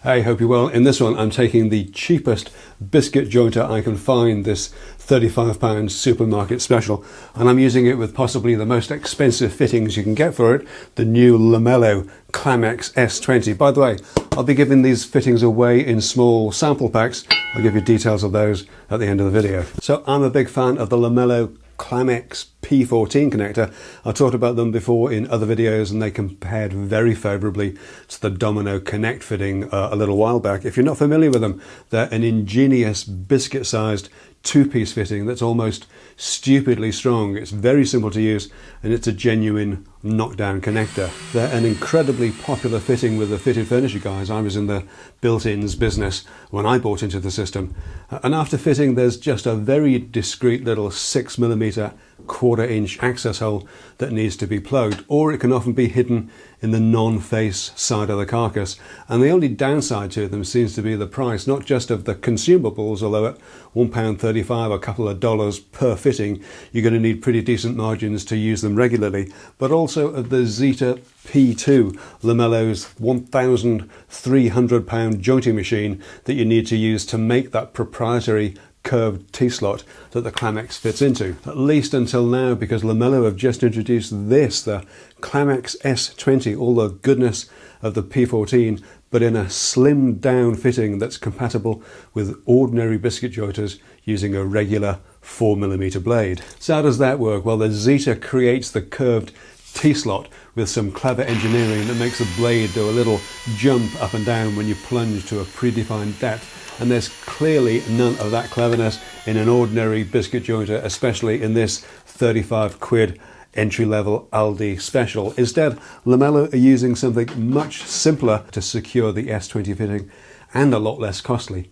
Hey, hope you're well. In this one, I'm taking the cheapest biscuit jointer I can find, this £35 supermarket special, and I'm using it with possibly the most expensive fittings you can get for it, the new Lamello Clamex S-20. By the way, I'll be giving these fittings away in small sample packs. I'll give you details of those at the end of the video. So I'm a big fan of the Lamello Clamex P14 connector. I talked about them before in other videos and they compared very favourably to the Domino Connect fitting a little while back. If you're not familiar with them, they're an ingenious biscuit sized two-piece fitting that's almost stupidly strong. It's very simple to use and it's a genuine knockdown connector. They're an incredibly popular fitting with the fitted furniture guys. I was in the built-ins business when I bought into the system, and after fitting there's just a very discreet little 6mm quarter-inch access hole that needs to be plugged, or it can often be hidden in the non-face side of the carcass. And the only downside to them seems to be the price, not just of the consumables, although at £1.35, a couple of dollars per fitting, you're going to need pretty decent margins to use them regularly, but also of the Zeta P2, Lamello's £1,300 jointing machine that you need to use to make that proprietary curved T-slot that the Clamex fits into, at least until now, because Lamello have just introduced this, the Clamex S-20, all the goodness of the P14, but in a slimmed down fitting that's compatible with ordinary biscuit jointers using a regular 4mm blade. So how does that work? Well, the Zeta creates the curved T-slot with some clever engineering that makes the blade do a little jump up and down when you plunge to a predefined depth. And there's clearly none of that cleverness in an ordinary biscuit jointer, especially in this 35 quid entry-level Aldi special. Instead, Lamello are using something much simpler to secure the S-20 fitting and a lot less costly.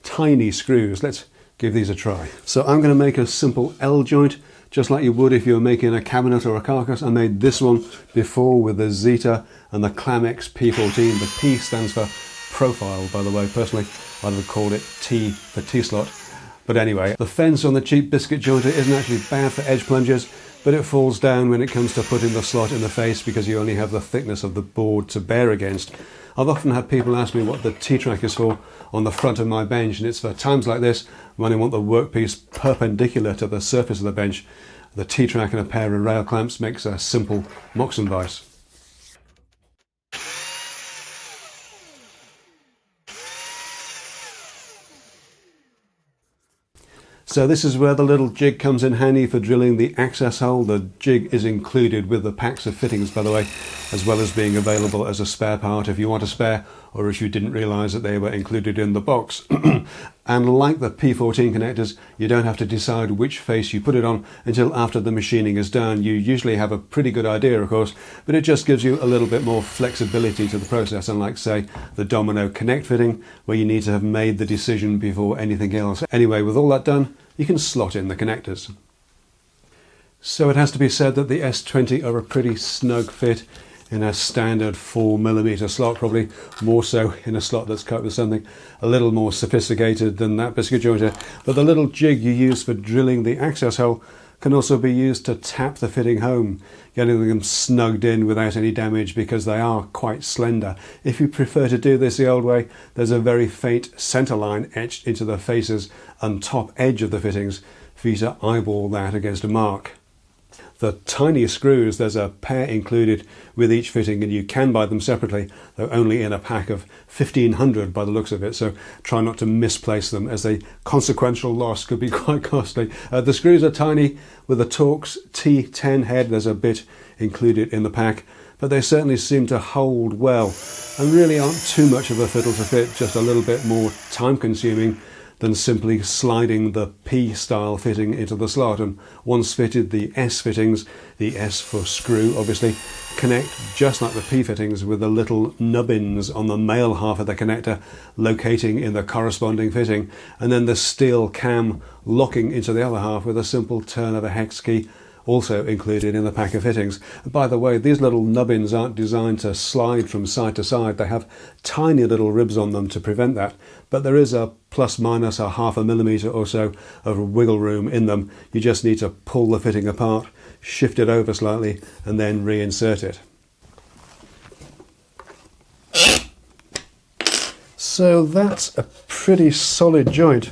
Tiny screws. Let's give these a try. So I'm going to make a simple L joint, just like you would if you were making a cabinet or a carcass. I made this one before with the Zeta and the Clamex P14. The P stands for profile, by the way. Personally, I would have called it T for T-slot. But anyway, the fence on the cheap biscuit jointer isn't actually bad for edge plungers, but it falls down when it comes to putting the slot in the face because you only have the thickness of the board to bear against. I've often had people ask me what the T-track is for on the front of my bench, and it's for times like this when I want the workpiece perpendicular to the surface of the bench. The T-track and a pair of rail clamps makes a simple Moxon vise. So this is where the little jig comes in handy for drilling the access hole. The jig is included with the packs of fittings, by the way, as well as being available as a spare part if you want a spare, or if you didn't realise that they were included in the box. And like the P14 connectors, you don't have to decide which face you put it on until after the machining is done. You usually have a pretty good idea, of course, but it just gives you a little bit more flexibility to the process, unlike, say, the Domino Connect fitting, where you need to have made the decision before anything else. Anyway, with all that done, you can slot in the connectors. So it has to be said that the S-20 are a pretty snug fit in a standard 4mm slot, probably more so in a slot that's cut with something a little more sophisticated than that biscuit jointer. But the little jig you use for drilling the access hole can also be used to tap the fitting home, getting them snugged in without any damage because they are quite slender. If you prefer to do this the old way, there's a very faint centre line etched into the faces and top edge of the fittings for you to eyeball that against a mark. The tiny screws, there's a pair included with each fitting, and you can buy them separately, though only in a pack of 1,500 by the looks of it, so try not to misplace them, as a consequential loss could be quite costly. The screws are tiny with a Torx T10 head. There's a bit included in the pack, but they certainly seem to hold well and really aren't too much of a fiddle to fit, just a little bit more time consuming than simply sliding the P-style fitting into the slot. And once fitted, the S fittings, the S for screw obviously, connect just like the P fittings with the little nubbins on the male half of the connector locating in the corresponding fitting, and then the steel cam locking into the other half with a simple turn of a hex key, also included in the pack of fittings. By the way, these little nubbins aren't designed to slide from side to side. They have tiny little ribs on them to prevent that, but there is a plus minus a ½ mm or so of wiggle room in them. You just need to pull the fitting apart, shift it over slightly, and then reinsert it. So that's a pretty solid joint.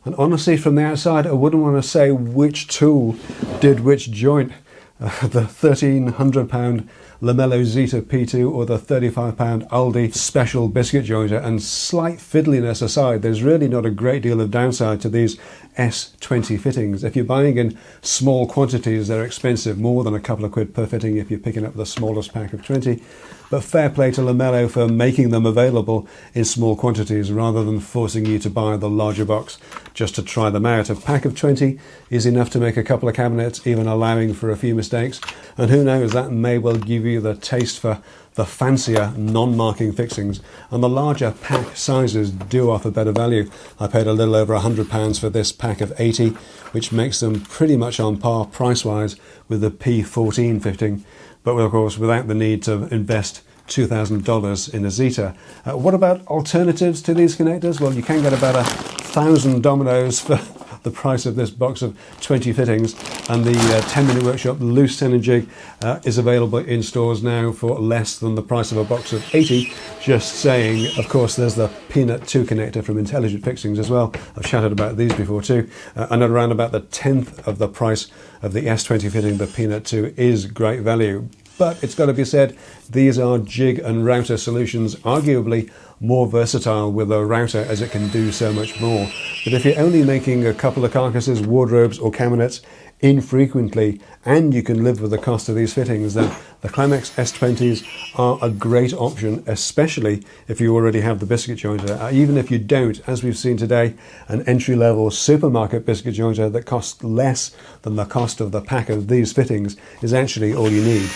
And honestly, from the outside, I wouldn't want to say which tool did which joint. The £1,300 Lamello Zeta P2 or the £35 Aldi special biscuit jointer, and slight fiddliness aside, there's really not a great deal of downside to these S-20 fittings. If you're buying in small quantities, they're expensive, more than a couple of quid per fitting if you're picking up the smallest pack of 20. But fair play to Lamello for making them available in small quantities rather than forcing you to buy the larger box just to try them out. A pack of 20 is enough to make a couple of cabinets, even allowing for a few mistakes. And who knows, that may well give you the taste for the fancier non-marking fixings, and the larger pack sizes do offer better value. I paid a little over £100 for this pack of 80, which makes them pretty much on par price-wise with the P14 fitting, but of course without the need to invest $2,000 in a Zeta. What about alternatives to these connectors? Well, you can get about 1,000 dominoes for the price of this box of 20 fittings, and the 10-minute workshop loose tenon jig is available in stores now for less than the price of a box of 80. Just saying. Of course, there's the Peanut 2 connector from Intelligent Fixings as well. I've chatted about these before too. And at around about the 10th of the price of the S-20 fitting, the Peanut 2 is great value. But it's got to be said, these are jig and router solutions, arguably more versatile with a router as it can do so much more. But if you're only making a couple of carcasses, wardrobes or cabinets infrequently, and you can live with the cost of these fittings, then the Clamex S-20s are a great option, especially if you already have the biscuit jointer. Even if you don't, as we've seen today, an entry-level supermarket biscuit jointer that costs less than the cost of the pack of these fittings is actually all you need.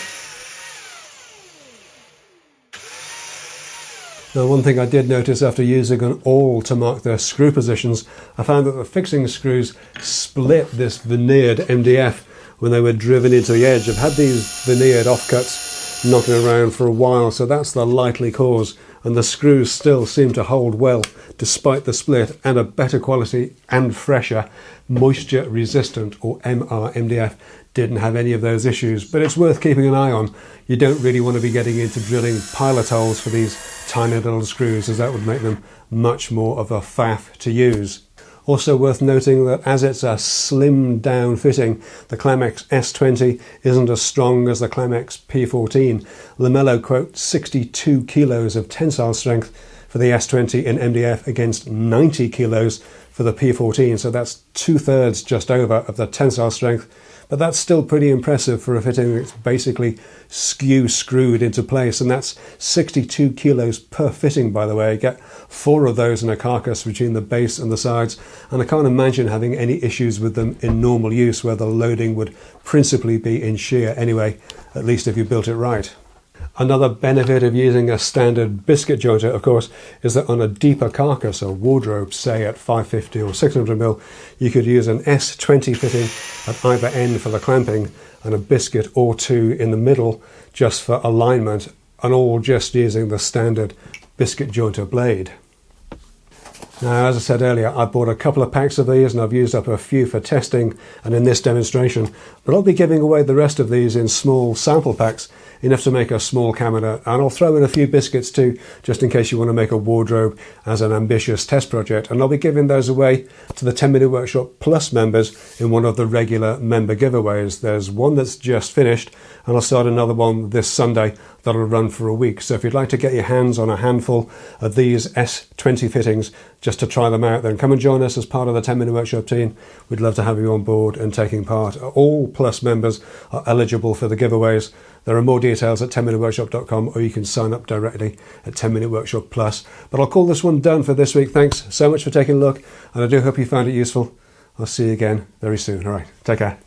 Now, one thing I did notice after using an awl to mark the screw positions, I found that the fixing screws split this veneered MDF when they were driven into the edge. I've had these veneered offcuts knocking around for a while, so that's the likely cause, and the screws still seem to hold well despite the split, and a better quality and fresher moisture resistant or MR MDF didn't have any of those issues. But it's worth keeping an eye on. You don't really want to be getting into drilling pilot holes for these tiny little screws, as that would make them much more of a faff to use. Also worth noting that as it's a slimmed down fitting, the Clamex S-20 isn't as strong as the Clamex P14. Lamello quotes 62 kilos of tensile strength for the S-20 in MDF against 90 kilos for the P14, so that's 2/3 just over of the tensile strength. But that's still pretty impressive for a fitting that's basically skew screwed into place, and that's 62 kilos per fitting, by the way. Get 4 of those in a carcass between the base and the sides, and I can't imagine having any issues with them in normal use where the loading would principally be in shear anyway, at least if you built it right. Another benefit of using a standard biscuit jointer, of course, is that on a deeper carcass or wardrobe, say at 550 or 600mm, you could use an S-20 fitting at either end for the clamping and a biscuit or two in the middle just for alignment, and all just using the standard biscuit jointer blade. Now, as I said earlier, I bought a couple of packs of these and I've used up a few for testing and in this demonstration, but I'll be giving away the rest of these in small sample packs, enough to make a small cabinet, and I'll throw in a few biscuits too, just in case you want to make a wardrobe as an ambitious test project, and I'll be giving those away to the 10-Minute Workshop Plus members in one of the regular member giveaways. There's one that's just finished, and I'll start another one this Sunday that'll run for a week. So if you'd like to get your hands on a handful of these S-20 fittings just to try them out, then come and join us as part of the 10-Minute Workshop team. We'd love to have you on board and taking part. All Plus members are eligible for the giveaways. There are more details at 10minuteworkshop.com, or you can sign up directly at 10-Minute Workshop Plus. But I'll call this one done for this week. Thanks so much for taking a look, and I do hope you found it useful. I'll see you again very soon. All right, take care.